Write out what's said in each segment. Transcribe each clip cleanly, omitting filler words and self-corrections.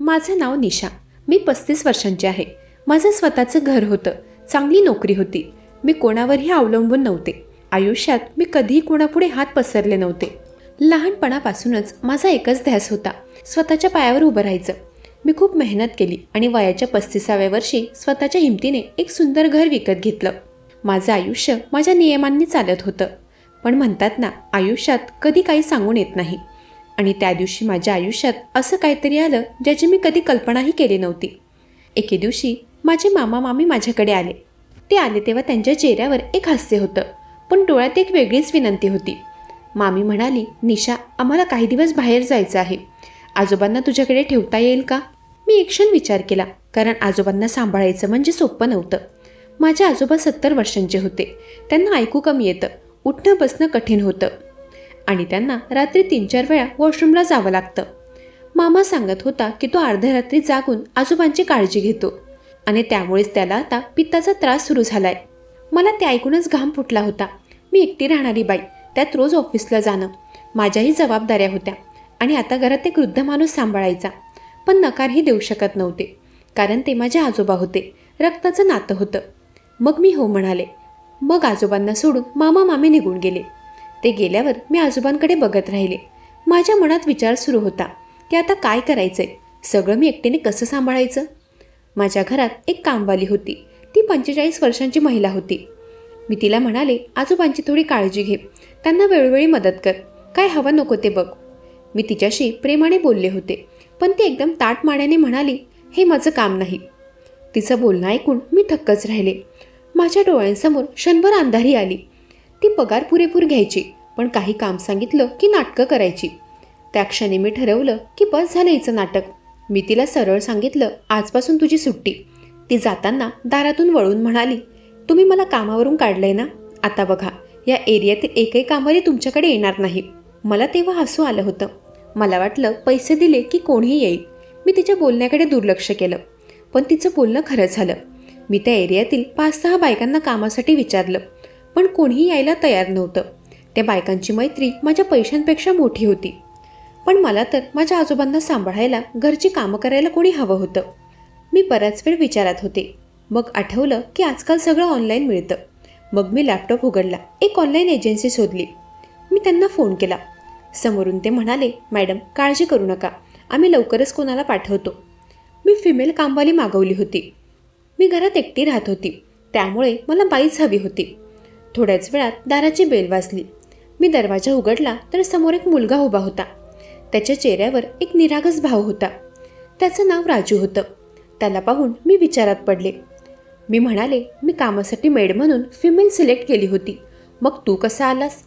माझं नाव निशा. मी 35 वर्षांची आहे. माझं स्वतःचं घर होतं, चांगली नोकरी होती. मी कोणावरही अवलंबून नव्हते. आयुष्यात मी कधीही कोणापुढे हात पसरले नव्हते. लहानपणापासूनच माझा एकच ध्यास होता, स्वतःच्या पायावर उभं राहायचं. मी खूप मेहनत केली आणि वयाच्या 35व्या वर्षी स्वतःच्या हिमतीने एक सुंदर घर विकत घेतलं. माझं आयुष्य माझ्या नियमांनी चालत होतं. पण म्हणतात ना, आयुष्यात कधी काही सांगून येत नाही. आणि त्या दिवशी माझ्या आयुष्यात असं काहीतरी आलं ज्याची मी कधी कल्पनाही केली नव्हती. एके दिवशी माझे मामा मामी माझ्याकडे आले. ते आले तेव्हा त्यांच्या चेहऱ्यावर एक हास्य होतं, पण डोळ्यात एक वेगळीच विनंती होती. मामी म्हणाली, निशा, आम्हाला काही दिवस बाहेर जायचं आहे. आजोबांना तुझ्याकडे ठेवता येईल का? मी एक क्षण विचार केला, कारण आजोबांना सांभाळायचं म्हणजे सोपं नव्हतं. माझे आजोबा 70 वर्षांचे होते. त्यांना ऐकू कमी येतं, उठणं बसणं कठीण होतं आणि त्यांना रात्री 3-4 वेळा वॉशरूमला जावं लागतं. मामा सांगत होता की तो अर्ध्या रात्री जागून आजोबांची काळजी घेतो आणि त्यामुळेच त्याला आता पित्ताचा त्रास सुरू झालाय. मला ते ऐकूनच घाम फुटला होता. मी एकटी राहणारी बाई, त्यात रोज ऑफिसला जाणं, माझ्याही जबाबदाऱ्या होत्या आणि आता घरात एक वृद्ध माणूस सांभाळायचा. पण नकारही देऊ शकत नव्हते, कारण ते माझे आजोबा होते, रक्ताचं नातं होतं. मग मी हो म्हणाले. मग आजोबांना सोडून मामा मामी निघून गेले. ते गेल्यावर मी आजोबांकडे बघत राहिले. माझ्या मनात विचार सुरू होता की आता काय करायचंय, सगळं मी एकटीने कसं सांभाळायचं. माझ्या घरात एक कामवाली होती. ती 45 वर्षांची महिला होती. मी तिला म्हणाले, आजोबांची थोडी काळजी घे, त्यांना वेळोवेळी मदत कर, काय हवं नको ते बघ. मी तिच्याशी प्रेमाने बोलले होते, पण ती एकदम ताठ मानेने म्हणाली, हे माझं काम नाही. तिचं बोलणं ऐकून मी थक्कच राहिले. माझ्या डोळ्यांसमोर क्षणभर अंधारी आली. ती पगार पुरेपूर घ्यायची, पण काही काम सांगितलं की नाटकं करायची. त्या क्षणी मी ठरवलं की बस झालं हिचं नाटक. मी तिला सरळ सांगितलं, आजपासून तुझी सुट्टी. ती जाताना दारातून वळून म्हणाली, तुम्ही मला कामावरून काढलंय ना, आता बघा, या एरियातील एकही कामवाली तुमच्याकडे येणार नाही. मला तेव्हा हसू आलं होतं. मला वाटलं पैसे दिले की कोणीही येईल. मी तिच्या बोलण्याकडे दुर्लक्ष केलं, पण तिचं बोलणं खरं झालं. मी त्या एरियातील 5-6 बायकांना कामासाठी विचारलं, पण कोणीही यायला तयार नव्हतं. त्या बायकांची मैत्री माझ्या पैशांपेक्षा मोठी होती. पण मला तर माझ्या आजोबांना सांभाळायला, घरची कामं करायला कोणी हवं होतं. मी बराच वेळ विचारात होते. मग आठवलं की आजकाल सगळं ऑनलाईन मिळतं. मग मी लॅपटॉप उघडला, एक ऑनलाईन एजन्सी शोधली. मी त्यांना फोन केला. समोरून ते म्हणाले, मॅडम, काळजी करू नका, आम्ही लवकरच कोणाला पाठवतो. मी फिमेल कामवाली मागवली होती. मी घरात एकटी राहत होती, त्यामुळे मला बाईच हवी होती. थोड्याच वेळात दाराची बेल वाजली. मी दरवाजा उघडला तर समोर एक मुलगा उभा होता. त्याच्या चेहऱ्यावर एक निरागस भाव होता. त्याचं नाव राजू होतं. त्याला पाहून मी विचारात पडले. मी म्हणाले, मी कामासाठी मेड म्हणून फिमेल सिलेक्ट केली होती, मग तू कसा आलास?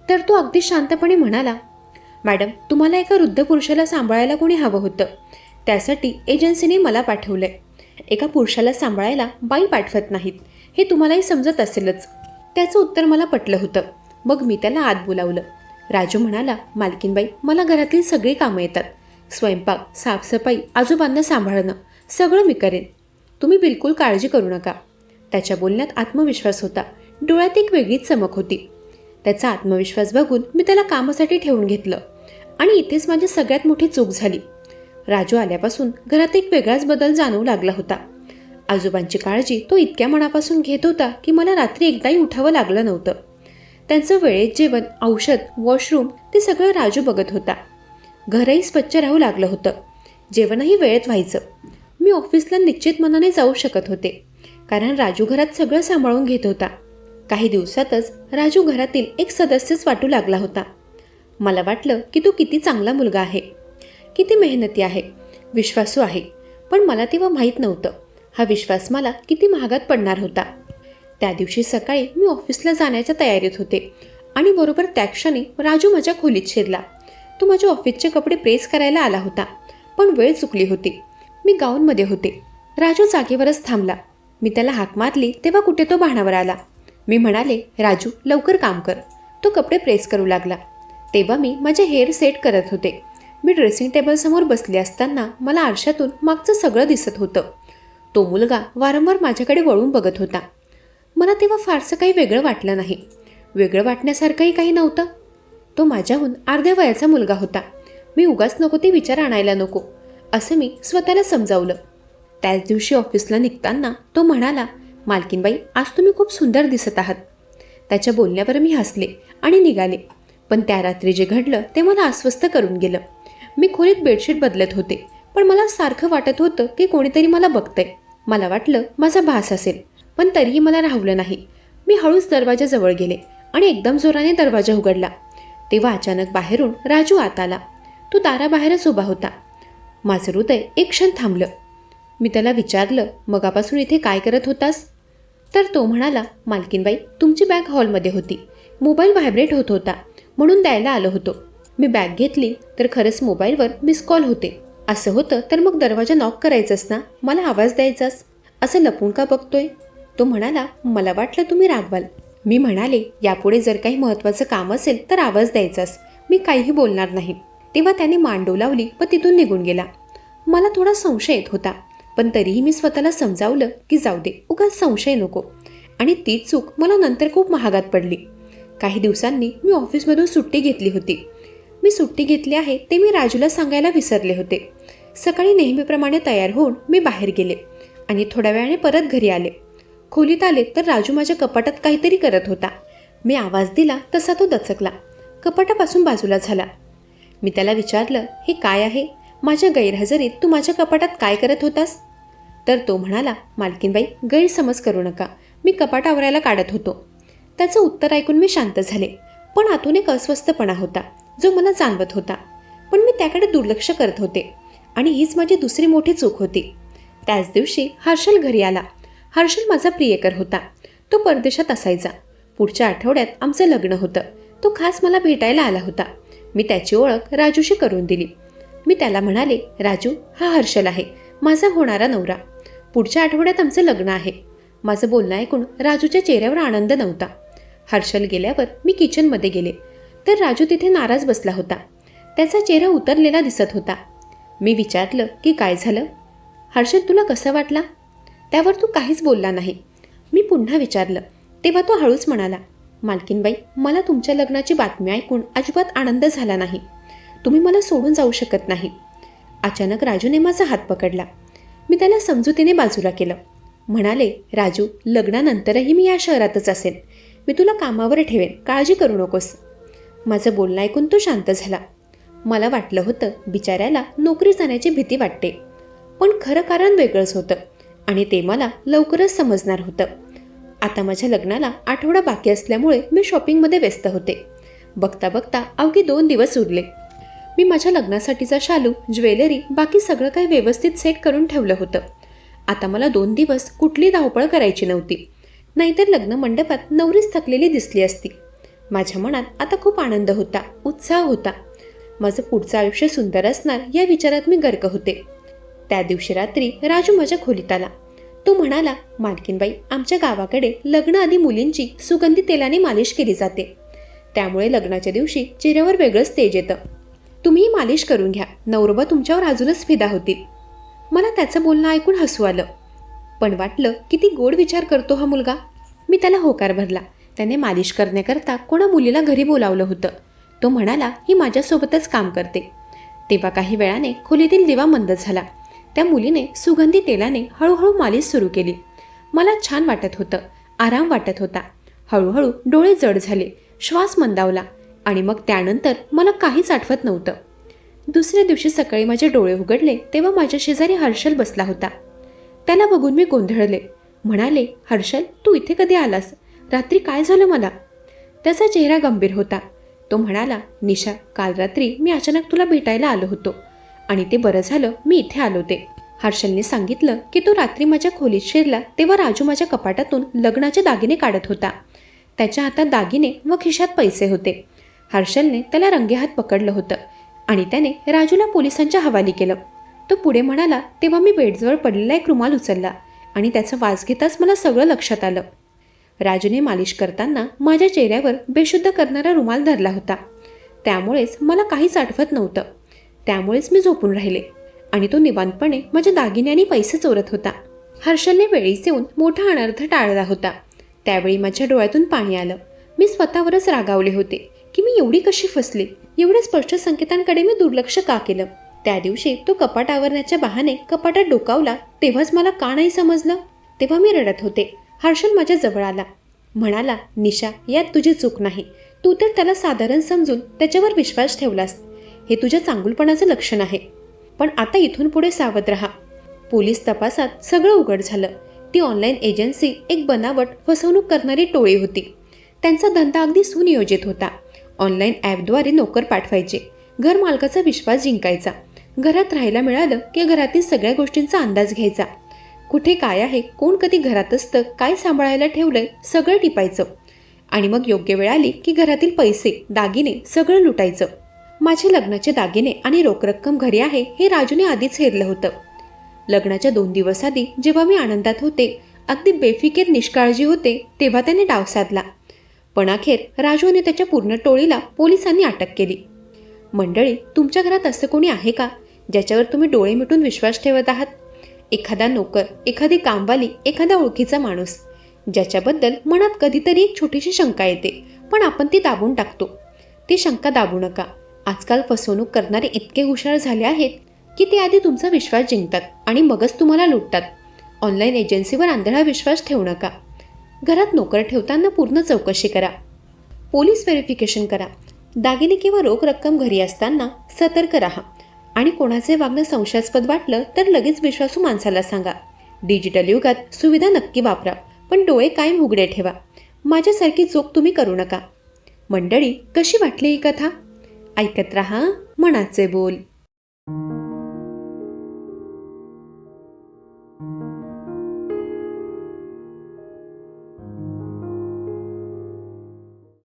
तर तो अगदी शांतपणे म्हणाला, मॅडम, तुम्हाला एका वृद्ध पुरुषाला सांभाळायला कोणी हवं होतं, त्यासाठी एजन्सीने मला पाठवलंय. एका पुरुषाला सांभाळायला बाई पाठवत नाहीत, हे तुम्हालाही समजत असेलच. त्याचं उत्तर मला पटलं होतं. मग मी त्याला आत बोलावलं. राजू म्हणाला, मालकीनबाई, मला घरातील सगळी कामं येतात. स्वयंपाक, साफसफाई, आजोबांना सांभाळणं, सगळं मी करेन. तुम्ही बिलकुल काळजी करू नका. त्याच्या बोलण्यात आत्मविश्वास होता. डोळ्यात एक वेगळीच चमक होती. त्याचा आत्मविश्वास बघून मी त्याला कामासाठी ठेवून घेतलं. आणि इथेच माझी सगळ्यात मोठी चूक झाली. राजू आल्यापासून घरात एक वेगळाच बदल जाणवू लागला होता. आजोबांची काळजी तो इतक्या मनापासून घेत होता की मला रात्री एकदाही उठावं लागलं नव्हतं. त्यांचं वेळेत जेवण, औषध, वॉशरूम, ते सगळं राजू बघत होता. घरही स्वच्छ राहू लागलं होतं. जेवणही वेळेत व्हायचं. मी ऑफिसला निश्चित मनाने जाऊ शकत होते, कारण राजू घरात सगळं सांभाळून घेत होता. काही दिवसातच राजू घरातील एक सदस्यच वाटू लागला होता. मला वाटलं की तो किती चांगला मुलगा आहे, किती मेहनती आहे, विश्वासू आहे. पण मला तेव्हा माहीत नव्हतं हा विश्वास मला किती महागात पडणार होता. त्या दिवशी सकाळी मी ऑफिसला जाण्याच्या तयारीत होते आणि बरोबर त्या क्षणी राजू माझ्या खोलीत शिरला. तो माझ्या ऑफिसचे कपडे प्रेस करायला आला होता, पण वेळ चुकली होती. मी गाऊनमध्ये होते. राजू जागेवरच थांबला. मी त्याला हाक मारली तेव्हा कुठे तो भानावर आला. मी म्हणाले, राजू, लवकर काम कर. तो कपडे प्रेस करू लागला. तेव्हा मी माझे हेअर सेट करत होते. मी ड्रेसिंग टेबलसमोर बसले असताना मला आरशातून मागचं सगळं दिसत होतं. तो मुलगा वारंवार माझ्याकडे वळून बघत होता. मला तेव्हा फारसं काही वेगळं वाटलं नाही. वेगळं वाटण्यासारखंही काही नव्हतं. तो माझ्याहून अर्ध्या वयाचा मुलगा होता. मी उगाच नको ते विचार आणायला नको. असं मी स्वतःला समजावलं. त्याच दिवशी ऑफिसला निघताना तो म्हणाला, मालकीनबाई, आज तुम्ही खूप सुंदर दिसत आहात. त्याच्या बोलण्यावर मी हसले आणि निघाले. पण त्या रात्री जे घडलं ते मला अस्वस्थ करून गेलं. मी खोलीत बेडशीट बदलत होते, पण मला सारखं वाटत होतं की कोणीतरी मला बघतंय. मला वाटलं माझा भास असेल, पण तरीही मला राहवलं नाही. मी हळूच दरवाजाजवळ गेले आणि एकदम जोराने दरवाजा उघडला. तेव्हा अचानक बाहेरून राजू आत आला. तो दाराबाहेरच उभा होता. माझं हृदय एक क्षण थांबलं. मी त्याला विचारलं, मगापासून इथे काय करत होतास? तर तो म्हणाला, मालकीनबाई, तुमची बॅग हॉलमध्ये होती. मोबाईल व्हायब्रेट होत होता म्हणून द्यायला आलो होतो. मी बॅग घेतली तर खरंच मोबाईलवर मिस कॉल होते. असं होतं तर मग दरवाजा नॉक करायचास ना, मला आवाज द्यायचास. असं लपून का बघतोय? तो म्हणाला, मला वाटलं तुम्ही रागवाल. मी म्हणाले, यापुढे जर काही महत्त्वाचं काम असेल तर आवाज द्यायचास, मी काहीही बोलणार नाही. तेव्हा त्याने मान डोलावली व तिथून निघून गेला. मला थोडा संशय येत होता, पण तरीही मी स्वतःला समजावलं की जाऊ दे, उगाच संशय नको. आणि तीच चूक मला नंतर खूप महागात पडली. काही दिवसांनी मी ऑफिसमधून सुट्टी घेतली होती. मी सुट्टी घेतली आहे ते मी राजूला सांगायला विसरले होते. सकाळी नेहमीप्रमाणे तयार होऊन मी बाहेर गेले आणि थोड्या वेळाने परत घरी आले. खोलीत आले तर राजू माझ्या कपाटात काहीतरी करत होता. मी आवाज दिला तसा तो दचकला, कपाटापासून बाजूला झाला. मी त्याला विचारलं, हे काय आहे? माझ्या गैरहजेरीत तू माझ्या कपाटात काय करत होतास? तर तो म्हणाला, मालकीनबाई, गैरसमज करू नका, मी कपाट आवरायला काढत होतो. त्याचं उत्तर ऐकून मी शांत झाले, पण आतून एक अस्वस्थपणा होता जो मला जाणवत होता. पण मी त्याकडे दुर्लक्ष करत होते आणि हीच माझी दुसरी मोठी चूक होती. त्याच दिवशी हर्षल घरी आला. हर्षल माझा प्रियकर होता. तो परदेशात असायचा. पुढच्या आठवड्यात आमचं लग्न होतं. तो खास मला भेटायला आला होता. मी त्याची ओळख राजूशी करून दिली. मी त्याला म्हणाले, राजू, हा हर्षल आहे, माझा होणारा नवरा. पुढच्या आठवड्यात आमचं लग्न आहे. माझं बोलणं ऐकून राजूच्या चेहऱ्यावर आनंद नव्हता. हर्षल गेल्यावर मी किचनमध्ये गेले तर राजू तिथे नाराज बसला होता. त्याचा चेहरा उतरलेला दिसत होता. मी विचारलं की काय झालं? हर्षल, तुला कसं वाटला? त्यावर तू काहीच बोलला नाही. मी पुन्हा विचारलं तेव्हा तो हळूच म्हणाला, मालकीनबाई, मला तुमच्या लग्नाची बातमी ऐकून अजिबात आनंद झाला नाही. तुम्ही मला सोडून जाऊ शकत नाही. अचानक राजूने माझा हात पकडला. मी त्याला समजुतीने बाजूला केलं. म्हणाले, राजू, लग्नानंतरही मी या शहरातच असेन. मी तुला कामावर ठेवेन, काळजी करू नकोस. माझं बोलणं ऐकून तो शांत झाला. मला वाटलं होतं बिचाऱ्याला नोकरी जाण्याची भीती वाटते, पण खरं कारण वेगळंच होतं आणि ते मला लवकरच समजणार होतं. आता माझ्या लग्नाला आठवडा बाकी असल्यामुळे मी शॉपिंगमध्ये व्यस्त होते. बघता बघता अवघे 2 दिवस उरले. मी माझ्या लग्नासाठीचा शालू, ज्वेलरी, बाकी सगळं काही व्यवस्थित सेट करून ठेवलं होतं. आता मला 2 दिवस कुठली धावपळ करायची नव्हती, नाहीतर लग्न मंडपात नवरीच थकलेली दिसली असती. माझ्या मनात आता खूप आनंद होता, उत्साह होता. माझं पुढचं आयुष्य सुंदर असणार या विचारात मी गर्क होते. त्या दिवशी रात्री राजू माझ्या खोलीत आला. तो म्हणाला, मालकीनबाई, आमच्या गावाकडे लग्न आधी मुलींची सुगंधी तेलाने मालिश केली जाते. त्यामुळे लग्नाच्या दिवशी चेहऱ्यावर वेगळंच तेज येतं. तुम्ही मालिश करून घ्या, नवरोबा तुमच्यावर अजूनच फिदा होतील. मला त्याचं बोलणं ऐकून हसू आलं, पण वाटलं किती गोड विचार करतो हा मुलगा. मी त्याला होकार भरला. त्याने मालिश करण्याकरता कोणा मुलीला घरी बोलावलं होतं. तो म्हणाला, ही माझ्यासोबतच काम करते. तेव्हा काही वेळाने खोलीतील दिवा मंद झाला. त्या मुलीने सुगंधी तेलाने हळूहळू मालिश सुरू केली. मला छान वाटत होतं, आराम वाटत होता. हळूहळू डोळे जड झाले, श्वास मंदावला आणि मग त्यानंतर मला काहीच आठवत नव्हतं. दुसऱ्या दिवशी सकाळी माझे डोळे उघडले तेव्हा माझ्या शेजारी हर्षल बसला होता. त्याला बघून मी गोंधळले. म्हणाले, हर्षल, तू इथे कधी आलास? रात्री काय झालं मला? त्याचा चेहरा गंभीर होता. तो म्हणाला, निशा, काल रात्री मी अचानक तुला भेटायला आलो होतो आणि ते बरं झालं मी इथे आलो ते. हर्षलने सांगितलं की तो रात्री माझ्या खोलीत शिरला तेव्हा राजू माझ्या कपाटातून लग्नाचे दागिने काढत होता. त्याच्या हातात दागिने व खिशात पैसे होते. हर्षलने त्याला रंगेहात पकडलं होतं आणि त्याने राजूला पोलिसांच्या हवाली केलं. तो पुढे म्हणाला तेव्हा मी बेडजवळ पडलेला एक रुमाल उचलला आणि त्याचा वास घेताच मला सगळं लक्षात आलं. राजूने मालिश करताना माझ्या चेहऱ्यावर बेशुद्ध करणारा रुमाल धरला होता. त्यामुळेच मला काहीच आठवत नव्हतं. त्यामुळेच मी झोपून राहिले आणि तो निवांतपणे माझ्या दागिने आणि पैसे चोरत होता. हर्षलने वेळीच येऊन मोठा अनर्थ टाळला होता. त्यावेळी माझ्या डोळ्यातून पाणी आलं. मी स्वतःवरच रागावले होते की मी एवढी कशी फसले. एवढ्या स्पष्ट संकेतांकडे मी दुर्लक्ष का केलं? त्या दिवशी तो कपाट आवरण्याच्या बहाने कपाटात डोकावला तेव्हाच मला का नाही समजलं. तेव्हा मी रडत होते. हर्षल माझ्या जवळ आला. म्हणाला, निशा, यात तुझी चूक नाही. तू तर त्याला साधारण समजून त्याच्यावर विश्वास ठेवलास. हे तुझ्या चांगुलपणाचं लक्षण आहे. पण आता इथून पुढे सावध राहा. पोलीस तपासात सगळं उघड झालं. ती ऑनलाईन एजन्सी एक बनावट फसवणूक करणारी टोळी होती. त्यांचा धंदा अगदी सुनियोजित होता. ऑनलाईन ॲपद्वारे नोकर पाठवायचे, घर मालकाचा विश्वास जिंकायचा, घरात राहायला मिळालं की घरातील सगळ्या गोष्टींचा अंदाज घ्यायचा. कुठे काय आहे, कोण कधी घरात असतं, काय सांभाळायला ठेवलंय, सगळं टिपायचं आणि मग योग्य वेळ आली की घरातील पैसे, दागिने सगळं लुटायचं. माझे लग्नाचे दागिने आणि रोख रक्कम घरी आहे हे राजूने आधीच हेरलं होतं. लग्नाच्या 2 दिवस आधी जेव्हा मी आनंदात होते, अगदी बेफिकीर निष्काळजी होते, तेव्हा त्याने डाव साधला. पण अखेर राजू आणि त्याच्या पूर्ण टोळीला पोलिसांनी अटक केली. मंडळी, तुमच्या घरात असं कोणी आहे का ज्याच्यावर तुम्ही डोळे मिटून विश्वास ठेवत आहात? एखादा नोकर, एखादी कामवाली, एखादा ओळखीचा माणूस ज्याच्याबद्दल मनात कधीतरी एक छोटीशी शंका येते, पण आपण ती दाबून टाकतो. ती शंका दाबू नका. आजकाल फसवणूक करणारे इतके हुशार झाले आहेत की ते आधी तुमचा विश्वास जिंकतात आणि मगच तुम्हाला लुटतात. ऑनलाईन एजन्सीवर आंधळा विश्वास ठेवू नका. घरात नोकर ठेवताना पूर्ण चौकशी करा. पोलीस व्हेरिफिकेशन करा. दागिने किंवा रोख रक्कम घरी असताना सतर्क राहा आणि कोणाचे वागणं संशयास्पद वाटलं तर लगेच विश्वासू माणसाला सांगा. डिजिटल युगात सुविधा नक्की वापरा, पण डोळे कायम उघडे ठेवा. माझ्यासारखी चूक तुम्ही करू नका. मंडळी, कशी वाटली ही कथा? ऐकत रहा मनाचे बोल.